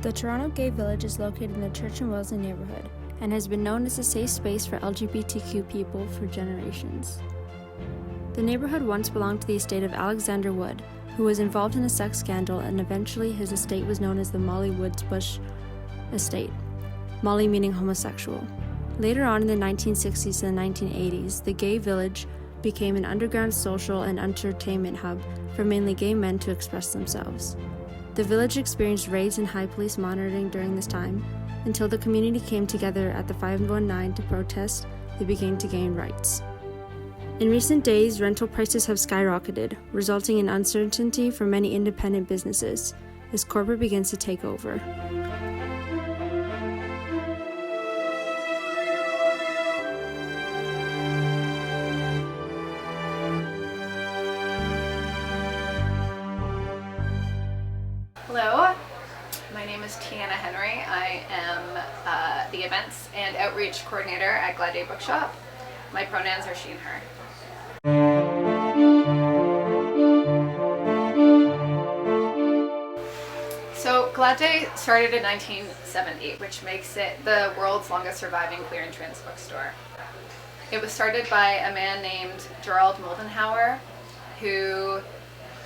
The Toronto Gay Village is located in the Church and Wellesley neighborhood and has been known as a safe space for LGBTQ people for generations. The neighborhood once belonged to the estate of Alexander Wood, who was involved in a sex scandal, and eventually his estate was known as the Molly Woods Bush Estate, Molly meaning homosexual. Later on in the 1960s and 1980s, the Gay Village became an underground social and entertainment hub for mainly gay men to express themselves. The village experienced raids and high police monitoring during this time, until the community came together at the 519 to protest. They began to gain rights. In recent days, rental prices have skyrocketed, resulting in uncertainty for many independent businesses as corporate begins to take over. Hello, my name is Tiana Henry. I am the Events and Outreach Coordinator at Glad Day Bookshop. My pronouns are she and her. So Glad Day started in 1970, which makes it the world's longest surviving queer and trans bookstore. It was started by a man named Gerald Moldenhauer, who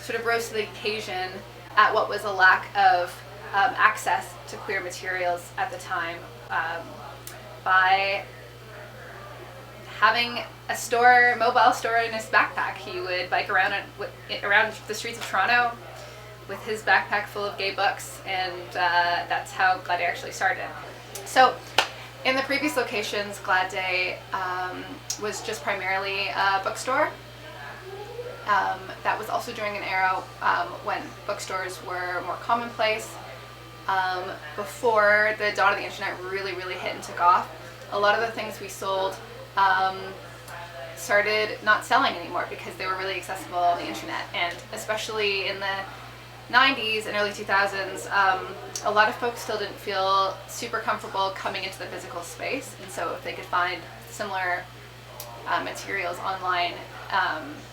sort of rose to the occasion at what was a lack of access to queer materials at the time by having a store, mobile store in his backpack. He would bike around the streets of Toronto with his backpack full of gay books, and that's how Glad Day actually started. So in the previous locations, Glad Day was just primarily a bookstore. That was also during an era when bookstores were more commonplace. Before the dawn of the internet really hit and took off, a lot of the things we sold started not selling anymore because they were really accessible on the internet. And especially in the 90s and early 2000s, a lot of folks still didn't feel super comfortable coming into the physical space, and so if they could find similar materials online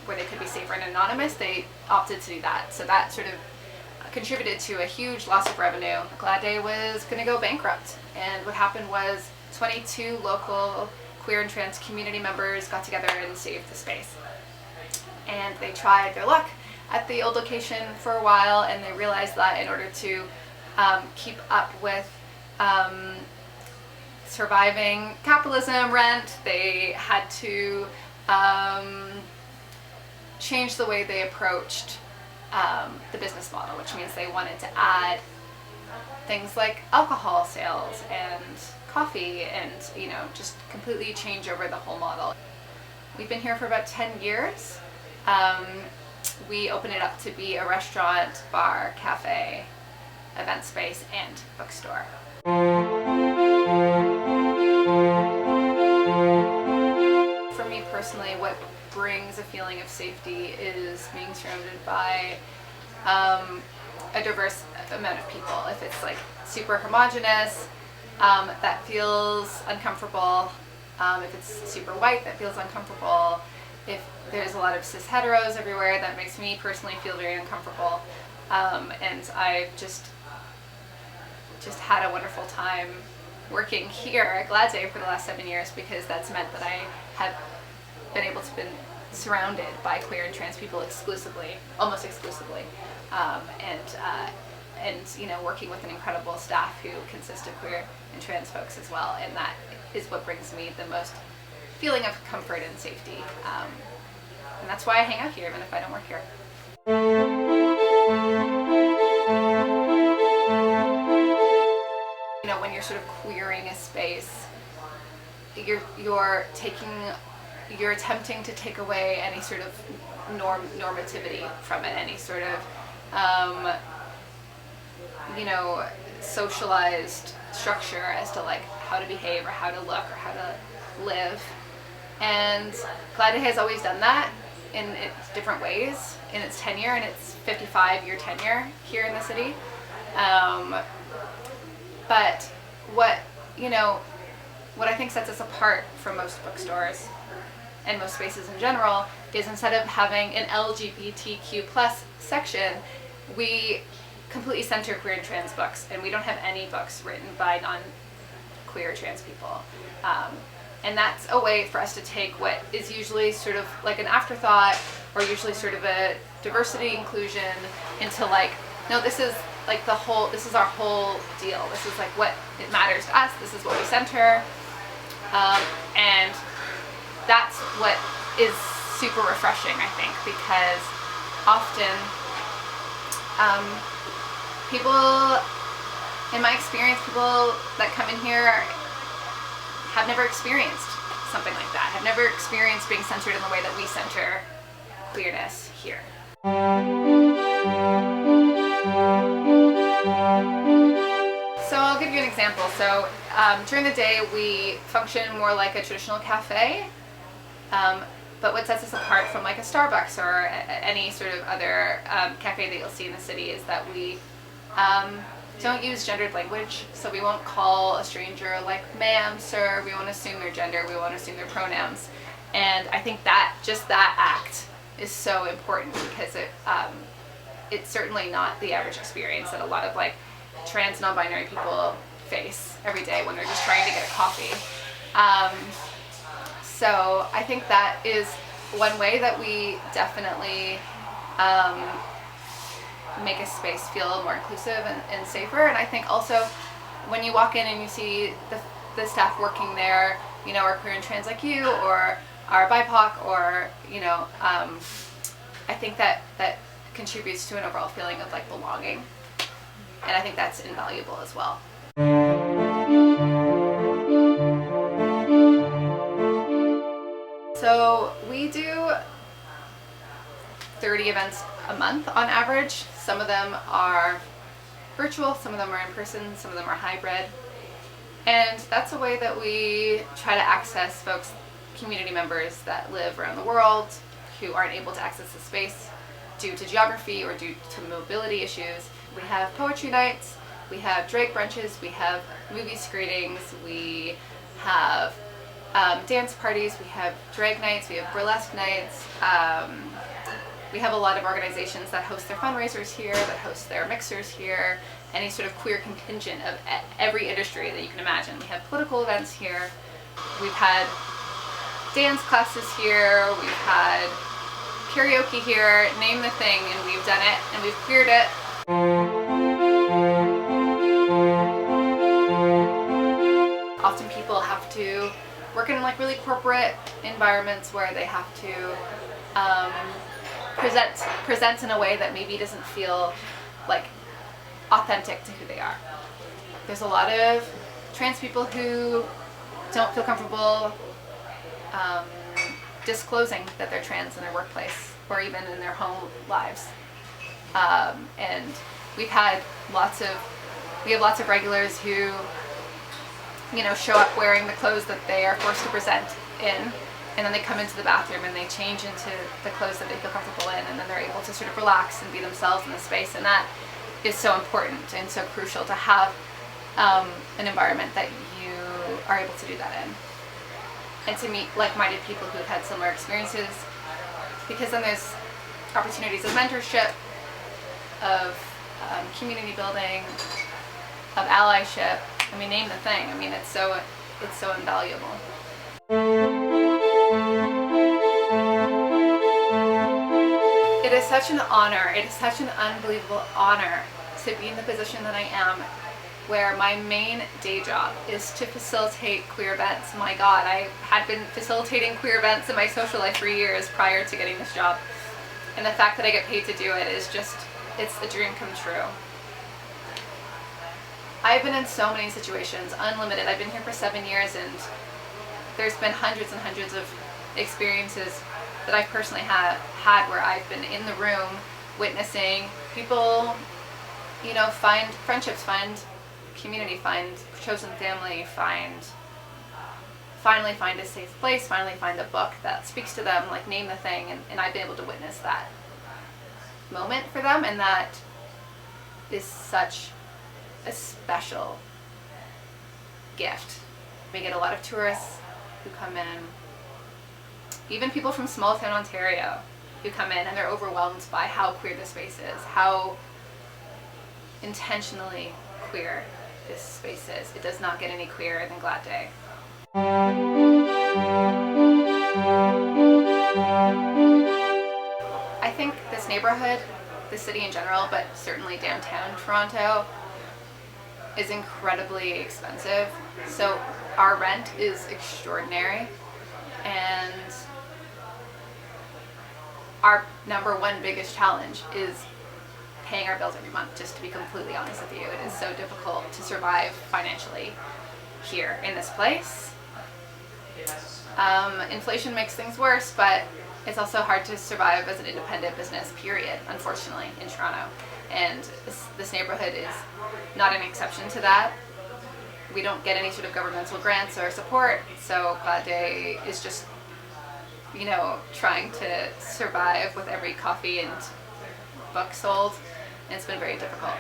where they could be safer and anonymous, they opted to do that. So that sort of contributed to a huge loss of revenue. Glad Day was going to go bankrupt, and what happened was 22 local queer and trans community members got together and saved the space. And they tried their luck at the old location for a while, and they realized that in order to keep up with surviving capitalism, rent, they had to change the way they approached the business model, which means they wanted to add things like alcohol sales and coffee and, just completely change over the whole model. We've been here for about 10 years. We opened it up to be a restaurant, bar, cafe, event space, and bookstore. For me personally, what brings a feeling of safety is being surrounded by a diverse amount of people. If it's like super homogenous, that feels uncomfortable. If it's super white, that feels uncomfortable. If there's a lot of cis heteros everywhere, that makes me personally feel very uncomfortable. And I've just had a wonderful time working here at Glad Day for the last 7 years, because that's meant that I have been able to be surrounded by queer and trans people exclusively, almost exclusively, and working with an incredible staff who consist of queer and trans folks as well, and that is what brings me the most feeling of comfort and safety, and that's why I hang out here even if I don't work here. When you're sort of queering a space, you're attempting to take away any sort of normativity from it, any sort of socialized structure as to like how to behave or how to look or how to live. And Glad Day has always done that in its different ways in its tenure, and its 55-year tenure here in the city. But what I think sets us apart from most bookstores and most spaces in general is, instead of having an LGBTQ+ section, we completely center queer and trans books, and we don't have any books written by non-queer trans people. And that's a way for us to take what is usually sort of like an afterthought, or usually sort of a diversity inclusion, into like, no, this is like this is our whole deal. This is like what it matters to us. This is what we center. And that's what is super refreshing, I think, because often people, in my experience, people that come in here have never experienced something like that, have never experienced being centered in the way that we center queerness here. So I'll give you an example. So during the day we function more like a traditional cafe, but what sets us apart from like a Starbucks or any sort of other cafe that you'll see in the city is that we don't use gendered language. So we won't call a stranger like ma'am, sir. We won't assume their gender. We won't assume their pronouns. And I think that just that act is so important, because it's certainly not the average experience that a lot of like trans non-binary people face every day when they're just trying to get a coffee. So I think that is one way that we definitely make a space feel more inclusive and safer. And I think also when you walk in and you see the staff working there, you know, are queer and trans like you, or are BIPOC, or, you know, I think that contributes to an overall feeling of like belonging. And I think that's invaluable as well. So we do 30 events a month on average. Some of them are virtual, some of them are in person, some of them are hybrid. And that's a way that we try to access folks, community members that live around the world who aren't able to access the space due to geography or due to mobility issues. We have poetry nights, we have drag brunches, we have movie screenings, we have dance parties, we have drag nights, we have burlesque nights. We have a lot of organizations that host their fundraisers here, that host their mixers here, any sort of queer contingent of every industry that you can imagine. We have political events here, we've had dance classes here, we've had karaoke here, name the thing, and we've done it, and we've queered it. Often people have to work in like really corporate environments where they have to present in a way that maybe doesn't feel like authentic to who they are. There's a lot of trans people who don't feel comfortable disclosing that they're trans in their workplace or even in their home lives. And we have lots of regulars who, you know, show up wearing the clothes that they are forced to present in, and then they come into the bathroom and they change into the clothes that they feel comfortable in, and then they're able to sort of relax and be themselves in the space. And that is so important and so crucial to have an environment that you are able to do that in, and to meet like-minded people who've had similar experiences, because then there's opportunities of mentorship, of community building, of allyship. I mean, name the thing. I mean, it's so invaluable. It is such an honor. It is such an unbelievable honor to be in the position that I am, where my main day job is to facilitate queer events. My God, I had been facilitating queer events in my social life for years prior to getting this job. And the fact that I get paid to do it is just, it's a dream come true. I've been in so many situations, unlimited. I've been here for 7 years, and there's been hundreds and hundreds of experiences that I personally had where I've been in the room witnessing people, you know, find friendships, find community, find chosen family, finally find a safe place, finally find a book that speaks to them, like name the thing, and I've been able to witness that moment for them, and that is such a special gift. We get a lot of tourists who come in, even people from small town Ontario who come in, and they're overwhelmed by how queer the space is, how intentionally queer this space is. It does not get any queerer than Glad Day. I think this neighborhood, the city in general, but certainly downtown Toronto, is incredibly expensive. So our rent is extraordinary, and our number one biggest challenge is paying our bills every month, just to be completely honest with you. It is so difficult to survive financially here in this place. Inflation makes things worse, but it's also hard to survive as an independent business, period, unfortunately, in Toronto. And this neighborhood is not an exception to that. We don't get any sort of governmental grants or support, so Glad Day is just, you know, trying to survive with every coffee and book sold, and it's been very difficult.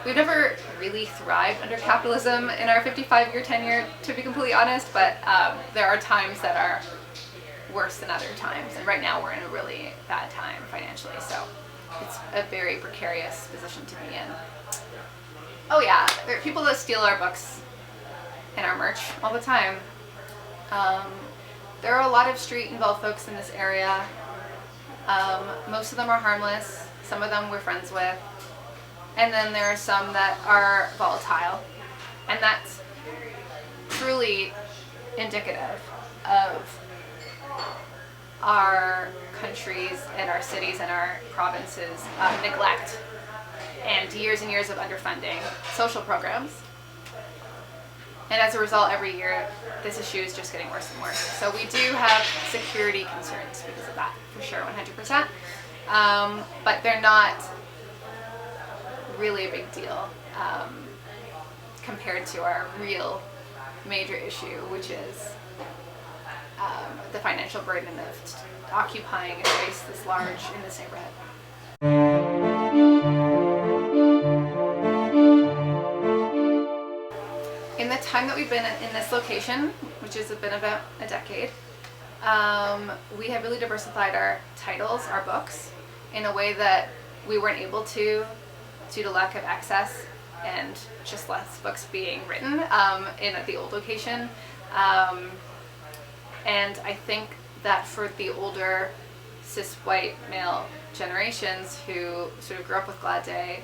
We've never really thrived under capitalism in our 55-year tenure, to be completely honest, but there are times that are worse than other times, and right now we're in a really bad time financially, so it's a very precarious position to be in. Oh yeah, there are people that steal our books and our merch all the time. There are a lot of street-involved folks in this area. Most of them are harmless, some of them we're friends with, and then there are some that are volatile, and that's truly indicative of our countries and our cities and our provinces' neglect and years of underfunding social programs. And as a result, every year, this issue is just getting worse and worse. So we do have security concerns because of that, for sure, 100%. But they're not really a big deal compared to our real major issue, which is the financial burden of occupying a space this large in this neighborhood. In the time that we've been in this location, which has been about a decade, we have really diversified our titles, our books, in a way that we weren't able to due to lack of access and just less books being written in the old location. And I think that for the older cis white male generations who sort of grew up with Glad Day,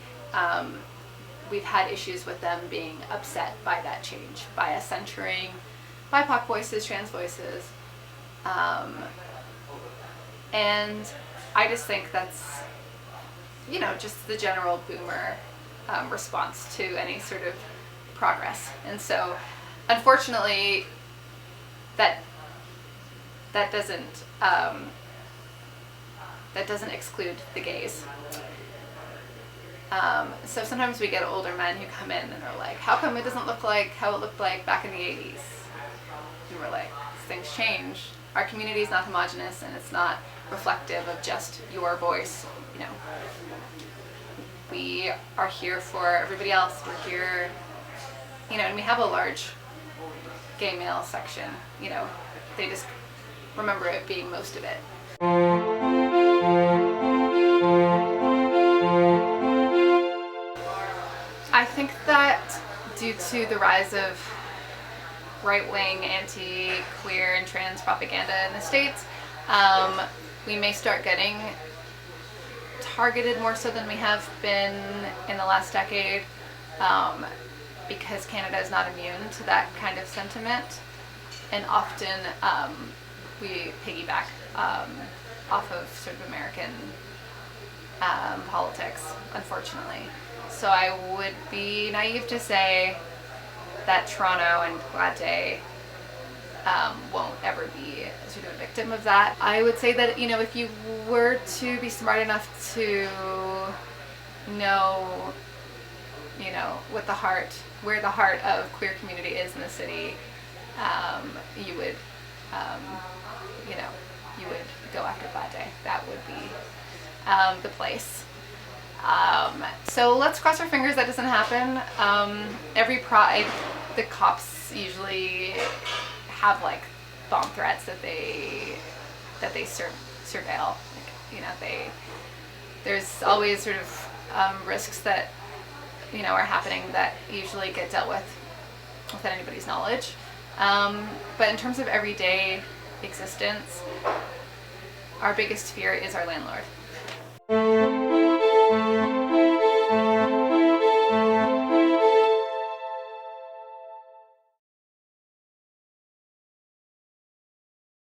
we've had issues with them being upset by that change, by us centering BIPOC voices, trans voices. And I just think that's, you know, just the general boomer response to any sort of progress. And so, unfortunately, that doesn't exclude the gays. So sometimes we get older men who come in and are like, how come it doesn't look like how it looked like back in the 80s? And we're like, things change. Our community is not homogenous, and it's not reflective of just your voice. You know, we are here for everybody else. We're here, you know, and we have a large gay male section. You know, they just remember it being most of it. I think that due to the rise of right-wing anti-queer and trans propaganda in the States, we may start getting targeted more so than we have been in the last decade, because Canada is not immune to that kind of sentiment, and often we piggyback off of sort of American politics, unfortunately. So I would be naive to say that Toronto and Glad Day won't ever be sort of a victim of that. I would say that, you know, if you were to be smart enough to know, you know, where the heart of queer community is in the city, you would, you know, you would go after Glad Day. That would be the place. So let's cross our fingers that doesn't happen. Every Pride, the cops usually have like bomb threats that they surveil. Like, you know, there's always sort of risks that are happening that usually get dealt with without anybody's knowledge. But in terms of everyday existence, our biggest fear is our landlord.